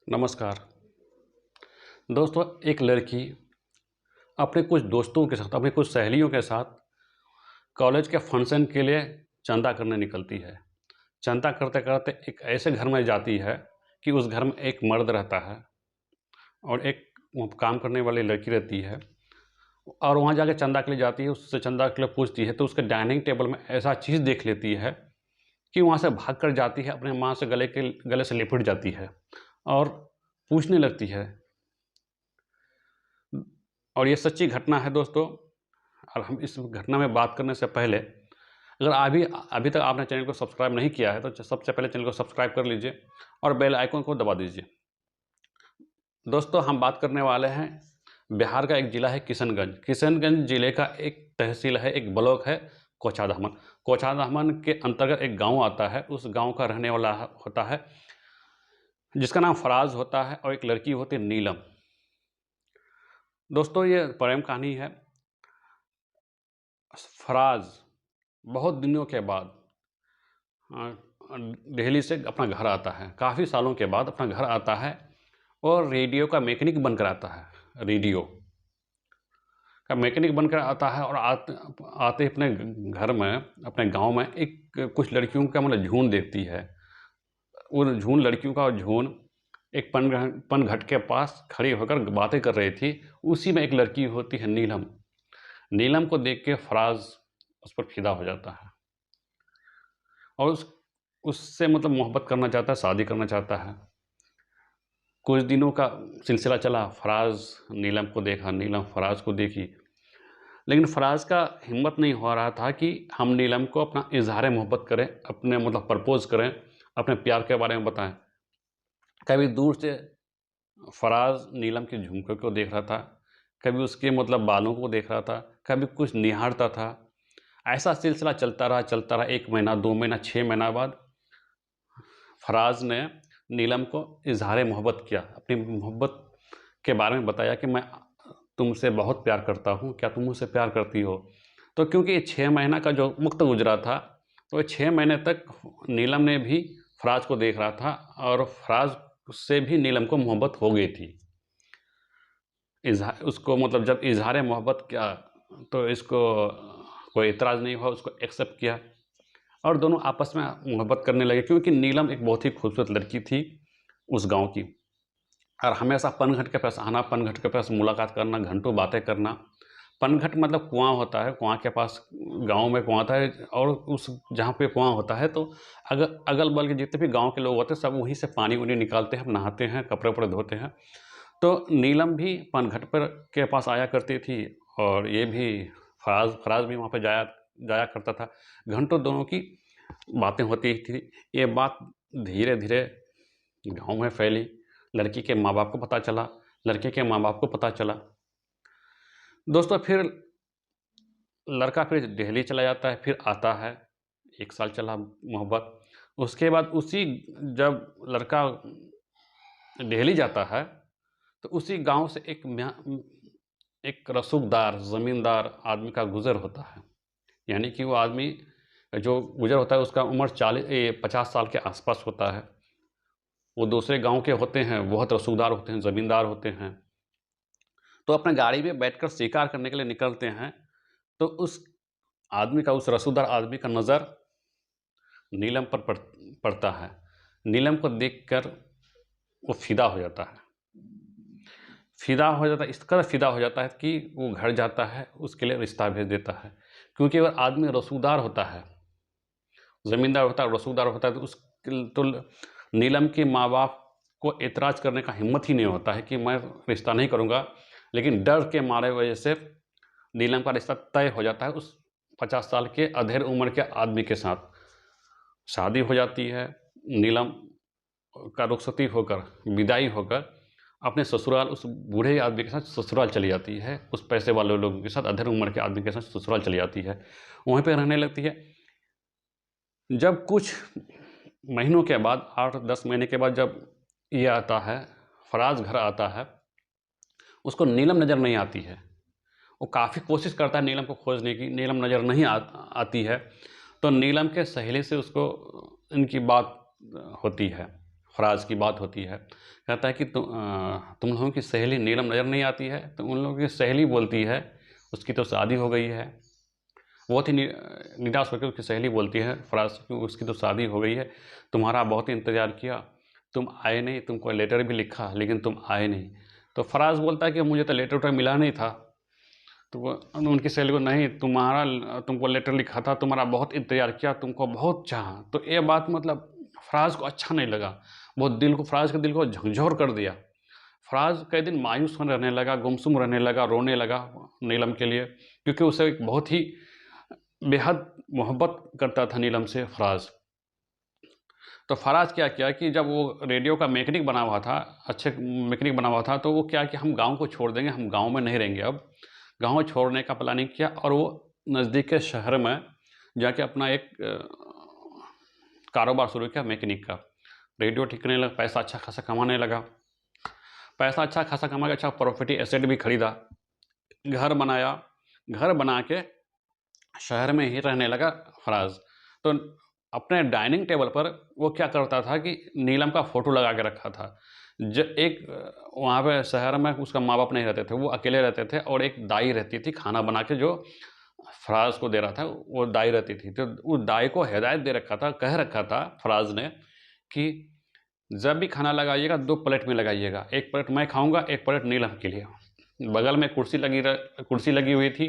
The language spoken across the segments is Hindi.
नमस्कार दोस्तों। एक लड़की अपने कुछ दोस्तों के साथ, अपनी कुछ सहेलियों के साथ कॉलेज के फंक्शन के लिए चंदा करने निकलती है। चंदा करते करते एक ऐसे घर में जाती है कि उस घर में एक मर्द रहता है और एक वहाँ काम करने वाली लड़की रहती है। और वहाँ जाके चंदा के लिए जाती है, उससे चंदा के लिए पूछती है तो उसके डाइनिंग टेबल में ऐसा चीज़ देख लेती है कि वहाँ से भाग कर जाती है, अपने माँ से गले से लिपट जाती है और पूछने लगती है। और ये सच्ची घटना है दोस्तों। और हम इस घटना में बात करने से पहले, अगर अभी तक आपने चैनल को सब्सक्राइब नहीं किया है तो सबसे पहले चैनल को सब्सक्राइब कर लीजिए और बेल आइकन को दबा दीजिए। दोस्तों, हम बात करने वाले हैं, बिहार का एक ज़िला है किशनगंज। किशनगंज ज़िले का एक तहसील है, एक ब्लॉक है कोचाधामन। कोचाधामन के अंतर्गत एक गांव आता है। उस गांव का रहने वाला होता है जिसका नाम फराज होता है और एक लड़की होती है नीलम। दोस्तों, ये प्रेम कहानी है। फराज बहुत दिनों के बाद दिल्ली से अपना घर आता है, काफ़ी सालों के बाद अपना घर आता है और रेडियो का मैकेनिक बनकर आता है। रेडियो का मैकेनिक बनकर आता है और आते अपने घर में, अपने गांव में एक कुछ लड़कियों का मतलब झुंड देखती है। वो झुंड, लड़कियों का झुंड एक पनघट के पास खड़ी होकर बातें कर रही थी। उसी में एक लड़की होती है नीलम। नीलम को देख के फराज उस पर फिदा हो जाता है और उससे मतलब मोहब्बत करना चाहता है, शादी करना चाहता है। कुछ दिनों का सिलसिला चला। फराज नीलम को देखा, नीलम फराज को देखी, लेकिन फराज का हिम्मत नहीं हो रहा था कि हम नीलम को अपना इजहार मोहब्बत करें, अपने मतलब प्रपोज करें, अपने प्यार के बारे में बताएं। कभी दूर से फराज नीलम के झुमके को देख रहा था, कभी उसके मतलब बालों को देख रहा था, कभी कुछ निहारता था। ऐसा सिलसिला चलता रहा। 1 महीना, 2 महीना, 6 महीना बाद फराज ने नीलम को इजहार मोहब्बत किया, अपनी मोहब्बत के बारे में बताया कि मैं तुमसे बहुत प्यार करता हूँ, क्या तुम मुझसे प्यार करती हो। तो क्योंकि ये 6 महीना का जो वक्त गुजरा था, तो 6 महीने तक नीलम ने भी फराज को देख रहा था और फराज से भी नीलम को मोहब्बत हो गई थी। उसको मतलब जब इजहार मोहब्बत किया तो इसको कोई इतराज़ नहीं हुआ, उसको एक्सेप्ट किया और दोनों आपस में मोहब्बत करने लगे। क्योंकि नीलम एक बहुत ही खूबसूरत लड़की थी उस गांव की, और हमेशा पनघट के पास आना, पनघट के पास मुलाकात करना, घंटों बातें करना। पनघट मतलब कुआं होता है, कुआं के पास गांव में कुआं था और उस जहाँ पे कुआं होता है तो अगल बगल के जितने भी गांव के लोग होते हैं सब वहीं से पानी उनी निकालते हैं, नहाते हैं, कपड़े उपड़े धोते हैं। तो नीलम भी पनघट पर के पास आया करती थी और ये भी फराज भी वहाँ पर जाया जाया करता था। घंटों दोनों की बातें होती थी। ये बात धीरे धीरे गांव में फैली। लड़की के माँ बाप को पता चला, लड़के के माँ बाप को पता चला। दोस्तों, फिर लड़का फिर दिल्ली चला जाता है, फिर आता है। 1 साल चला मोहब्बत। उसके बाद जब लड़का दिल्ली जाता है तो उसी गांव से एक रसूखदार ज़मींदार आदमी का गुज़र होता है। यानी कि वो आदमी जो गुज़र होता है उसका उम्र 50 साल के आसपास होता है। वो दूसरे गांव के होते हैं, बहुत रसूखदार होते हैं, ज़मींदार होते हैं। तो अपने गाड़ी में बैठकर शिकार करने के लिए निकलते हैं तो उस उस रसूखदार आदमी का नज़र नीलम पर पड़ता है। नीलम को देखकर वो फिदा हो जाता है। इस कदर फिदा हो जाता है कि वो घर जाता है, उसके लिए रिश्ता भेज देता है। क्योंकि अगर आदमी रसूखदार होता है, ज़मींदार होता है, रसूखदार होता है तो नीलम के माँ बाप को एतराज़ करने का हिम्मत ही नहीं होता है कि मैं रिश्ता नहीं करूँगा। लेकिन डर के मारे वजह से नीलम का रिश्ता तय हो जाता है उस 50 साल के अधेड़ उम्र के आदमी के साथ। शादी हो जाती है। नीलम का रुखसती होकर, विदाई होकर अपने ससुराल, उस बूढ़े आदमी के साथ ससुराल चली जाती है। उस पैसे वाले लोगों के साथ, अधेड़ उम्र के आदमी के साथ ससुराल चली जाती है, वहीं पे रहने लगती है। जब कुछ महीनों के बाद, 8-10 महीने के बाद जब ये आता है, फराज घर आता है, उसको नीलम नज़र नहीं आती है। वो काफ़ी कोशिश करता है नीलम को खोजने की, नीलम नज़र नहीं आती है। तो नीलम के सहेली से उसको इनकी बात होती है फराज की बात होती है, कहता है कि तुम लोगों की सहेली नीलम नज़र नहीं आती है? तो उन लोगों की सहेली बोलती है उसकी तो शादी हो गई है। बहुत ही निराश होकर उसकी सहेली बोलती है फराज की उसकी तो शादी हो गई है, तुम्हारा बहुत ही इंतज़ार किया, तुम आए नहीं, तुमको लेटर भी लिखा लेकिन तुम आए नहीं। तो फराज बोलता है कि मुझे तो लेटर वेटर मिला नहीं था। तो वो उनकी सहेली को, नहीं तुमको लेटर लिखा था, तुम्हारा बहुत इंतज़ार किया, तुमको बहुत चाहा। तो ये बात मतलब फराज को अच्छा नहीं लगा, बहुत फराज के दिल को झकझोर कर दिया। फराज कई दिन मायूस रहने लगा, गुमसुम रहने लगा, रोने लगा नीलम के लिए, क्योंकि उसे एक बहुत ही बेहद मोहब्बत करता था नीलम से फराज। तो फराज क्या किया कि जब वो रेडियो का मैकेनिक बना हुआ था, अच्छे मैकेनिक बना हुआ था, तो वो क्या कि हम गांव को छोड़ देंगे, हम गांव में नहीं रहेंगे, अब गांव छोड़ने का प्लानिंग किया और वो नज़दीक के शहर में जाके अपना एक कारोबार शुरू किया मैकेनिक का। रेडियो ठीक करने लगा, पैसा अच्छा खासा कमाने लगा, पैसा अच्छा खासा कमा के अच्छा प्रॉपर्टी एसेट भी खरीदा, घर बनाया, घर बना के शहर में ही रहने लगा फराज। तो अपने डाइनिंग टेबल पर वो क्या करता था कि नीलम का फ़ोटो लगा के रखा था। वहाँ पे शहर में उसका माँ बाप नहीं रहते थे, वो अकेले रहते थे और एक दाई रहती थी खाना बना के, जो फराज को दे रहा था वो दाई रहती थी। तो उस दाई को हिदायत दे रखा था, कह रखा था फराज ने कि जब भी खाना लगाइएगा 2 प्लेट में लगाइएगा, 1 प्लेट मैं खाऊंगा, 1 प्लेट नीलम के लिए। बगल में कुर्सी लगी हुई थी,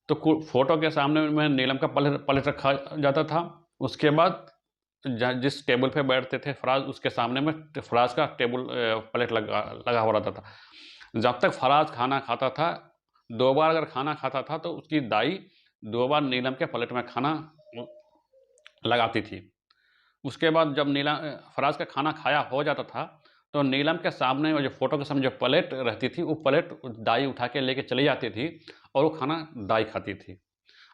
तो फोटो के सामने में नीलम का प्लेट रखा जाता था। उसके बाद जिस टेबल पे बैठते थे फराज, उसके सामने में फराज का प्लेट लगा हुआ रहता था। जब तक फराज खाना खाता था, 2 बार अगर खाना खाता था तो उसकी दाई 2 बार नीलम के प्लेट में खाना लगाती थी। उसके बाद जब फराज का खाना खाया हो जाता था, तो नीलम के सामने जो फ़ोटो के सामने जो प्लेट रहती थी, वो प्लेट दाई उठा के लेके चली जाती थी और वो खाना दाई खाती थी।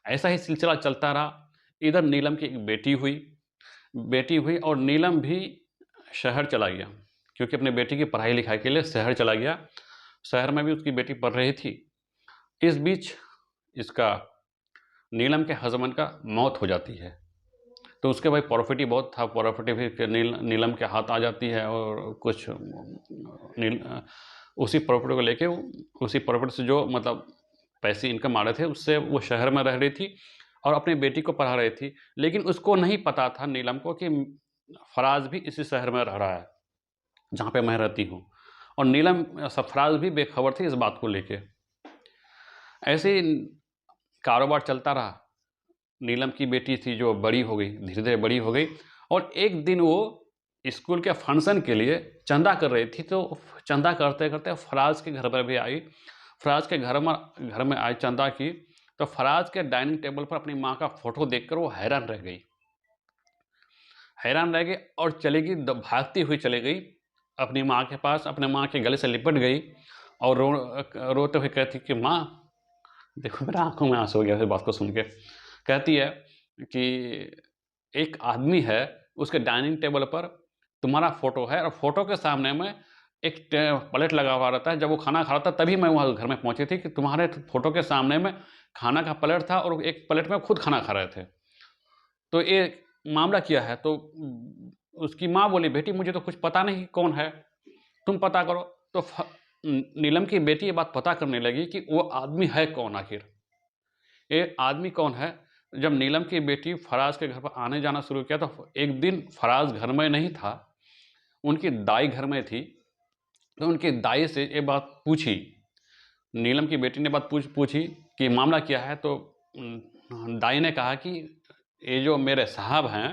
ऐसा ही सिलसिला चलता रहा। इधर नीलम की एक बेटी हुई और नीलम भी शहर चला गया, क्योंकि अपनी बेटी की पढ़ाई लिखाई के लिए शहर चला गया। शहर में भी उसकी बेटी पढ़ रही थी। इस बीच इसका नीलम के हस्बैंड का मौत हो जाती है। तो उसके भाई प्रॉपर्टी बहुत था, प्रॉपर्टी भी नीलम के हाथ आ जाती है और कुछ उसी प्रॉपर्टी को लेके उसी प्रॉपर्टी से जो मतलब पैसे इनकम आ रहे थे, उससे वो शहर में रह रही थी और अपनी बेटी को पढ़ा रही थी। लेकिन उसको नहीं पता था नीलम को कि फराज भी इसी शहर में रह रहा है जहाँ पे मैं रहती हूँ, और फराज भी बेखबर थी इस बात को लेके। ऐसे ही कारोबार चलता रहा। नीलम की बेटी थी जो बड़ी हो गई, धीरे धीरे बड़ी हो गई, और एक दिन वो स्कूल के फंक्शन के लिए चंदा कर रही थी। तो चंदा करते करते फराज के घर पर भी आई। फराज के घर में आई चंदा की, तो फराज के डाइनिंग टेबल पर अपनी माँ का फोटो देखकर वो हैरान रह गई और चली गई, भागती हुई चली गई अपनी माँ के पास, अपने माँ के गले से लिपट गई और रोते हुए कहती कि माँ, देखो मेरे आंखों में आंसू हो गया इस बात को सुन के। कहती है कि एक आदमी है, उसके डाइनिंग टेबल पर तुम्हारा फोटो है और फोटो के सामने में एक प्लेट लगा हुआ रहता है। जब वो खाना खा रहा था तभी मैं वहाँ घर में पहुँची थी कि तुम्हारे फोटो के सामने में खाना का प्लेट था और एक प्लेट में खुद खाना खा रहे थे। तो ये मामला क्या है? तो उसकी माँ बोली, बेटी मुझे तो कुछ पता नहीं कौन है, तुम पता करो। तो नीलम की बेटी ये बात पता करने लगी कि वो आदमी है कौन आखिर, ये आदमी कौन है। जब नीलम की बेटी फराज के घर पर आने जाना शुरू किया, तो एक दिन फराज घर में नहीं था, उनकी दाई घर में थी। तो उनकी दाई से ये बात पूछी, नीलम की बेटी ने बात पूछी कि मामला क्या है। तो दाई ने कहा कि ये जो मेरे साहब हैं,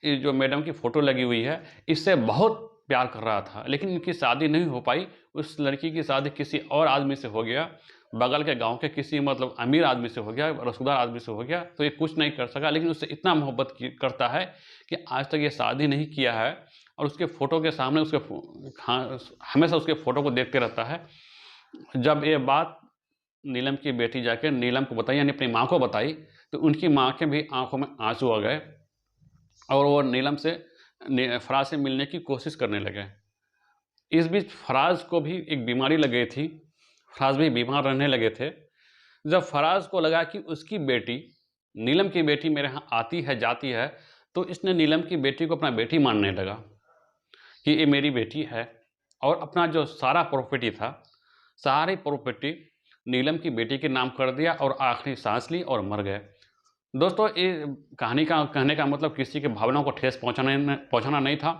ये जो मैडम की फ़ोटो लगी हुई है, इससे बहुत प्यार कर रहा था, लेकिन इनकी शादी नहीं हो पाई। उस लड़की की शादी किसी और आदमी से हो गया, बगल के गांव के किसी मतलब अमीर आदमी से हो गया, रसूखदार आदमी से हो गया। तो ये कुछ नहीं कर सका, लेकिन उससे इतना मोहब्बत करता है कि आज तक ये शादी नहीं किया है और उसके फ़ोटो के सामने हमेशा उसके फ़ोटो को देखते रहता है। जब ये बात नीलम की बेटी जाके नीलम को बताई, यानी अपनी माँ को बताई, तो उनकी माँ के भी आंखों में आंसू आ गए और वो नीलम से फराज से मिलने की कोशिश करने लगे। इस बीच फराज को भी एक बीमारी लग गई थी, फराज भी बीमार रहने लगे थे। जब फराज को लगा कि उसकी बेटी, नीलम की बेटी मेरे यहाँ आती है जाती है, तो इसने नीलम की बेटी को अपना बेटी मानने लगा। कि ये मेरी बेटी है, और अपना जो सारा प्रॉपर्टी था, सारी प्रॉपर्टी नीलम की बेटी के नाम कर दिया और आखिरी सांस ली और मर गए। दोस्तों, ये कहानी का कहने का मतलब किसी की भावनाओं को ठेस पहुँचाना नहीं था,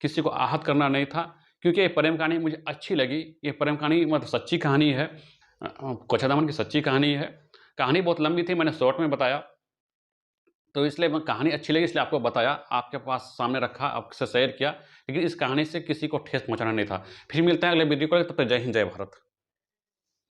किसी को आहत करना नहीं था, क्योंकि ये प्रेम कहानी मुझे अच्छी लगी। ये प्रेम कहानी मतलब सच्ची कहानी है, कोछा दामन की सच्ची कहानी है। कहानी बहुत लंबी थी, मैंने शॉर्ट में बताया, तो इसलिए मैं कहानी अच्छी लगी इसलिए आपको बताया, आपके पास सामने रखा, आपसे शेयर किया, लेकिन इस कहानी से किसी को ठेस पहुँचाना नहीं था। फिर मिलते हैं अगले वीडियो को, तब तक जय हिंद, जय भारत।